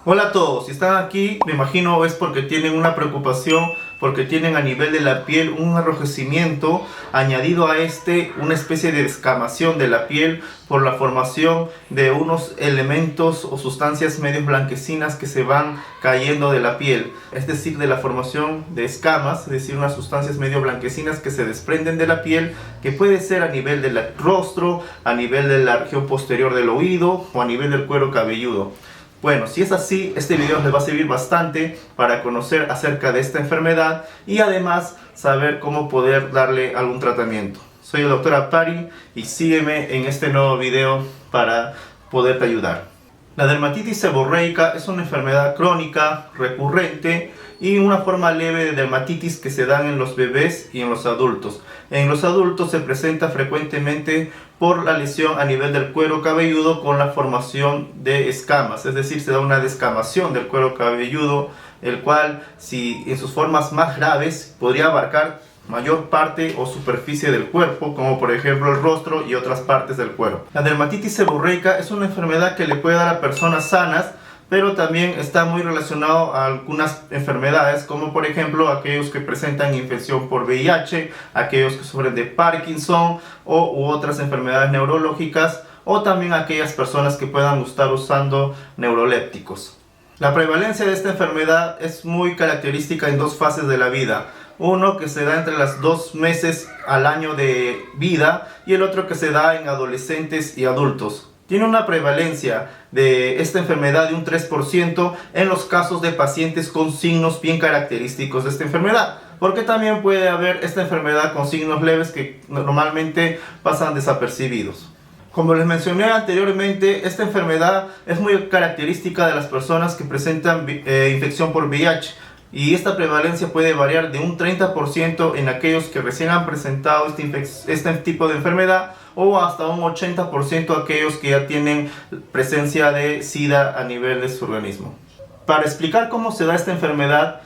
Hola a todos, si están aquí me imagino es porque tienen una preocupación, porque tienen a nivel de la piel un enrojecimiento, añadido a este una especie de descamación de la piel por la formación de unos elementos o sustancias medio blanquecinas que se van cayendo de la piel, es decir, de la formación de escamas, es decir, unas sustancias medio blanquecinas que se desprenden de la piel, que puede ser a nivel del rostro, a nivel de la región posterior del oído o a nivel del cuero cabelludo. Bueno, si es así, este video les va a servir bastante para conocer acerca de esta enfermedad y además saber cómo poder darle algún tratamiento. Soy el Dr. Aptari y sígueme en este nuevo video para poderte ayudar. La dermatitis seborreica es una enfermedad crónica, recurrente y una forma leve de dermatitis que se dan en los bebés y en los adultos. En los adultos se presenta frecuentemente por la lesión a nivel del cuero cabelludo con la formación de escamas, es decir, se da una descamación del cuero cabelludo, el cual, si en sus formas más graves, podría abarcar mayor parte o superficie del cuerpo, como por ejemplo el rostro y otras partes del cuerpo. La dermatitis seborreica es una enfermedad que le puede dar a personas sanas, pero también está muy relacionado a algunas enfermedades, como por ejemplo aquellos que presentan infección por VIH, aquellos que sufren de Parkinson u otras enfermedades neurológicas, o también aquellas personas que puedan estar usando neurolépticos. La prevalencia de esta enfermedad es muy característica en dos fases de la vida. Uno que se da entre los 2 meses al año de vida y el otro que se da en adolescentes y adultos. Tiene una prevalencia de esta enfermedad de un 3% en los casos de pacientes con signos bien característicos de esta enfermedad, porque también puede haber esta enfermedad con signos leves que normalmente pasan desapercibidos. Como les mencioné anteriormente, esta enfermedad es muy característica de las personas que presentan infección por VIH. Y esta prevalencia puede variar de un 30% en aquellos que recién han presentado este tipo de enfermedad o hasta un 80% aquellos que ya tienen presencia de SIDA a nivel de su organismo. Para explicar cómo se da esta enfermedad,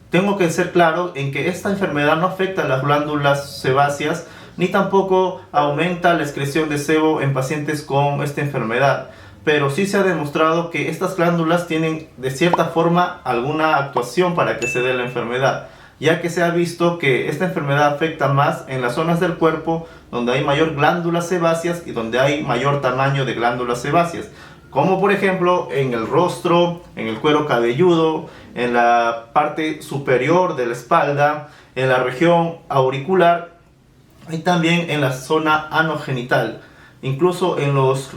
tengo que ser claro en que esta enfermedad no afecta a las glándulas sebáceas ni tampoco aumenta la excreción de sebo en pacientes con esta enfermedad. Pero sí se ha demostrado que estas glándulas tienen de cierta forma alguna actuación para que se dé la enfermedad, ya que se ha visto que esta enfermedad afecta más en las zonas del cuerpo donde hay mayor glándulas sebáceas y donde hay mayor tamaño de glándulas sebáceas, como por ejemplo en el rostro, en el cuero cabelludo, en la parte superior de la espalda, en la región auricular y también en la zona anogenital. Incluso en los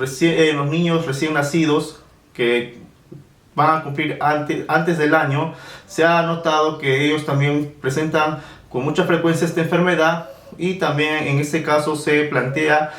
niños recién nacidos que van a cumplir antes del año, se ha notado que ellos también presentan con mucha frecuencia esta enfermedad y también en este caso se plantea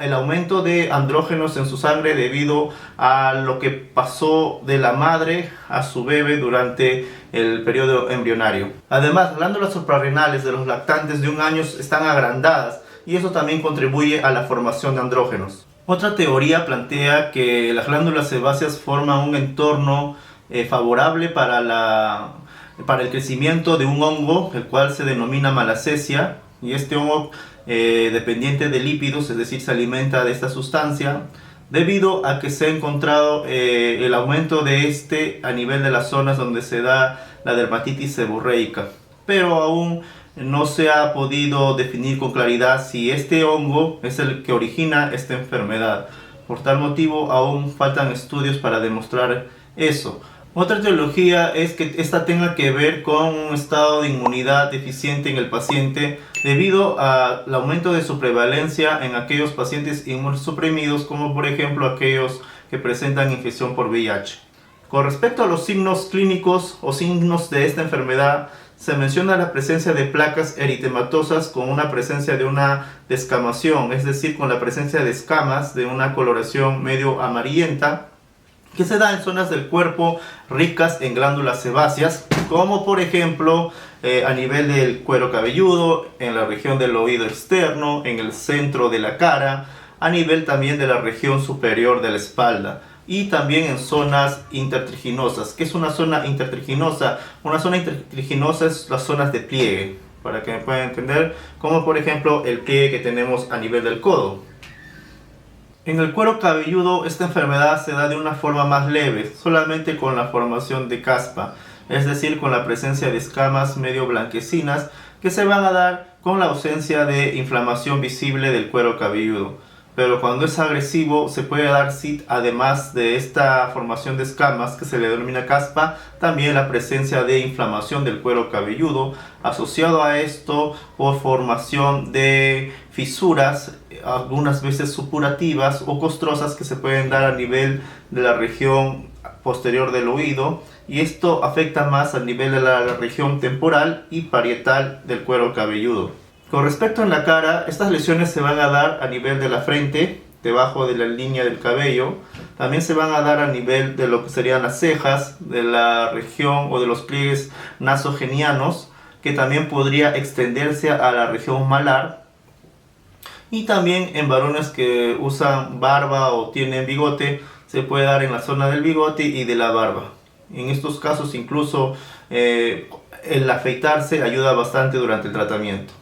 el aumento de andrógenos en su sangre debido a lo que pasó de la madre a su bebé durante el periodo embrionario. Además, las glándulas suprarrenales de los lactantes de 1 año están agrandadas y eso también contribuye a la formación de andrógenos. Otra teoría plantea que las glándulas sebáceas forman un entorno favorable para el crecimiento de un hongo, el cual se denomina malacesia, y este hongo dependiente de lípidos, es decir, se alimenta de esta sustancia, debido a que se ha encontrado el aumento de este a nivel de las zonas donde se da la dermatitis seborreica, pero aún no se ha podido definir con claridad si este hongo es el que origina esta enfermedad. Por tal motivo aún faltan estudios para demostrar eso. Otra teoría es que esta tenga que ver con un estado de inmunidad deficiente en el paciente debido al aumento de su prevalencia en aquellos pacientes inmunosuprimidos, como por ejemplo aquellos que presentan infección por VIH. Con respecto a los signos clínicos o signos de esta enfermedad, se menciona la presencia de placas eritematosas con una presencia de una descamación, es decir, con la presencia de escamas de una coloración medio amarillenta, que se da en zonas del cuerpo ricas en glándulas sebáceas, como por ejemplo a nivel del cuero cabelludo, en la región del oído externo, en el centro de la cara, a nivel también de la región superior de la espalda. Y también en zonas intertriginosas. ¿Qué es una zona intertriginosa? Una zona intertriginosa es las zonas de pliegue, para que me puedan entender, como por ejemplo el pliegue que tenemos a nivel del codo. En el cuero cabelludo esta enfermedad se da de una forma más leve, solamente con la formación de caspa, es decir, con la presencia de escamas medio blanquecinas que se van a dar con la ausencia de inflamación visible del cuero cabelludo. Pero cuando es agresivo se puede dar, sí, además de esta formación de escamas que se le denomina caspa, también la presencia de inflamación del cuero cabelludo, asociado a esto por formación de fisuras, algunas veces supurativas o costrosas, que se pueden dar a nivel de la región posterior del oído, y esto afecta más al nivel de la región temporal y parietal del cuero cabelludo. Con respecto a la cara, estas lesiones se van a dar a nivel de la frente, debajo de la línea del cabello. También se van a dar a nivel de lo que serían las cejas, de la región o de los pliegues nasogenianos, que también podría extenderse a la región malar. Y también en varones que usan barba o tienen bigote, se puede dar en la zona del bigote y de la barba. En estos casos incluso el afeitarse ayuda bastante durante el tratamiento.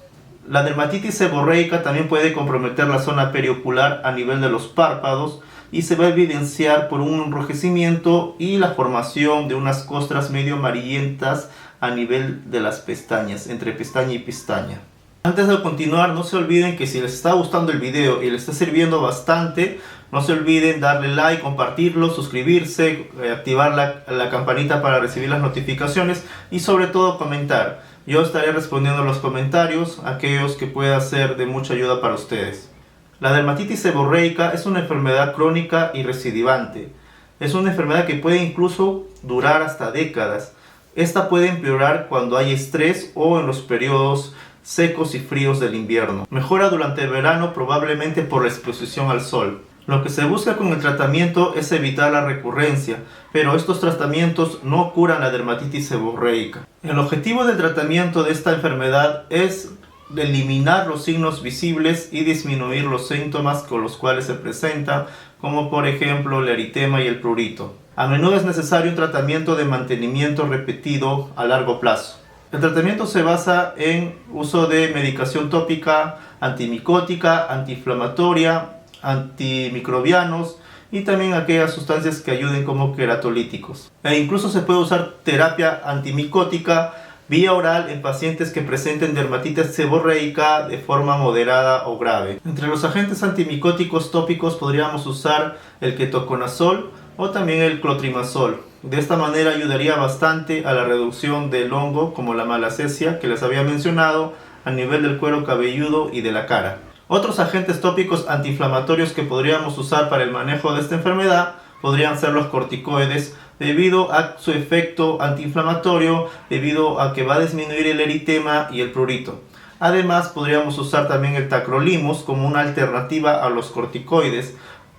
La dermatitis seborreica también puede comprometer la zona periocular a nivel de los párpados y se va a evidenciar por un enrojecimiento y la formación de unas costras medio amarillentas a nivel de las pestañas, entre pestaña y pestaña. Antes de continuar, no se olviden que si les está gustando el video y les está sirviendo bastante, no se olviden darle like, compartirlo, suscribirse, activar la campanita para recibir las notificaciones y sobre todo comentar. Yo estaré respondiendo los comentarios, aquellos que pueda ser de mucha ayuda para ustedes. La dermatitis seborreica es una enfermedad crónica y recidivante. Es una enfermedad que puede incluso durar hasta décadas. Esta puede empeorar cuando hay estrés o en los periodos secos y fríos del invierno. Mejora durante el verano, probablemente por la exposición al sol. Lo que se busca con el tratamiento es evitar la recurrencia, pero estos tratamientos no curan la dermatitis seborreica. El objetivo del tratamiento de esta enfermedad es eliminar los signos visibles y disminuir los síntomas con los cuales se presenta, como por ejemplo el eritema y el prurito. A menudo es necesario un tratamiento de mantenimiento repetido a largo plazo. El tratamiento se basa en uso de medicación tópica, antimicótica, antiinflamatoria, antimicrobianos y también aquellas sustancias que ayuden como queratolíticos. E incluso se puede usar terapia antimicótica vía oral en pacientes que presenten dermatitis seborreica de forma moderada o grave. Entre los agentes antimicóticos tópicos podríamos usar el ketoconazol o también el clotrimazol. De esta manera ayudaría bastante a la reducción del hongo como la malacesia que les había mencionado a nivel del cuero cabelludo y de la cara. Otros agentes tópicos antiinflamatorios que podríamos usar para el manejo de esta enfermedad podrían ser los corticoides, debido a su efecto antiinflamatorio, debido a que va a disminuir el eritema y el prurito. Además, podríamos usar también el tacrolimus como una alternativa a los corticoides,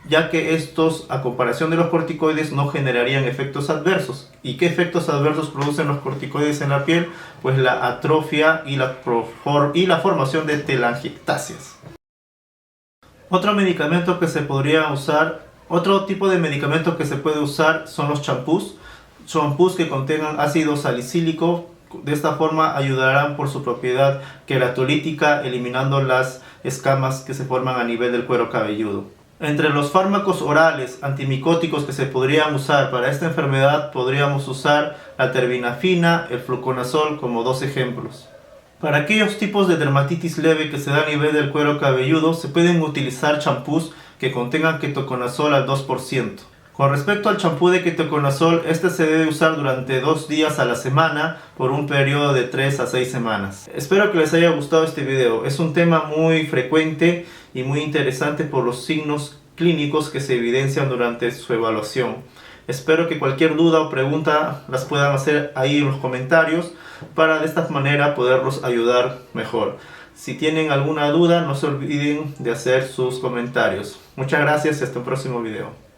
ya que estos, a comparación de los corticoides, no generarían efectos adversos. ¿Y qué efectos adversos producen los corticoides en la piel? Pues la atrofia y la formación de telangiectasias. Otro medicamento que se podría usar, otro tipo de medicamento que se puede usar son los champús. Champús que contengan ácido salicílico. De esta forma ayudarán por su propiedad queratolítica, eliminando las escamas que se forman a nivel del cuero cabelludo. Entre los fármacos orales antimicóticos que se podrían usar para esta enfermedad, podríamos usar la terbinafina, el fluconazol como dos ejemplos. Para aquellos tipos de dermatitis leve que se da a nivel del cuero cabelludo, se pueden utilizar champús que contengan ketoconazol al 2%. Con respecto al champú de ketoconazol, este se debe usar durante 2 días a la semana por un periodo de 3 a 6 semanas. Espero que les haya gustado este video. Es un tema muy frecuente y muy interesante por los signos clínicos que se evidencian durante su evaluación. Espero que cualquier duda o pregunta las puedan hacer ahí en los comentarios para de esta manera poderlos ayudar mejor. Si tienen alguna duda, no se olviden de hacer sus comentarios. Muchas gracias y hasta el próximo video.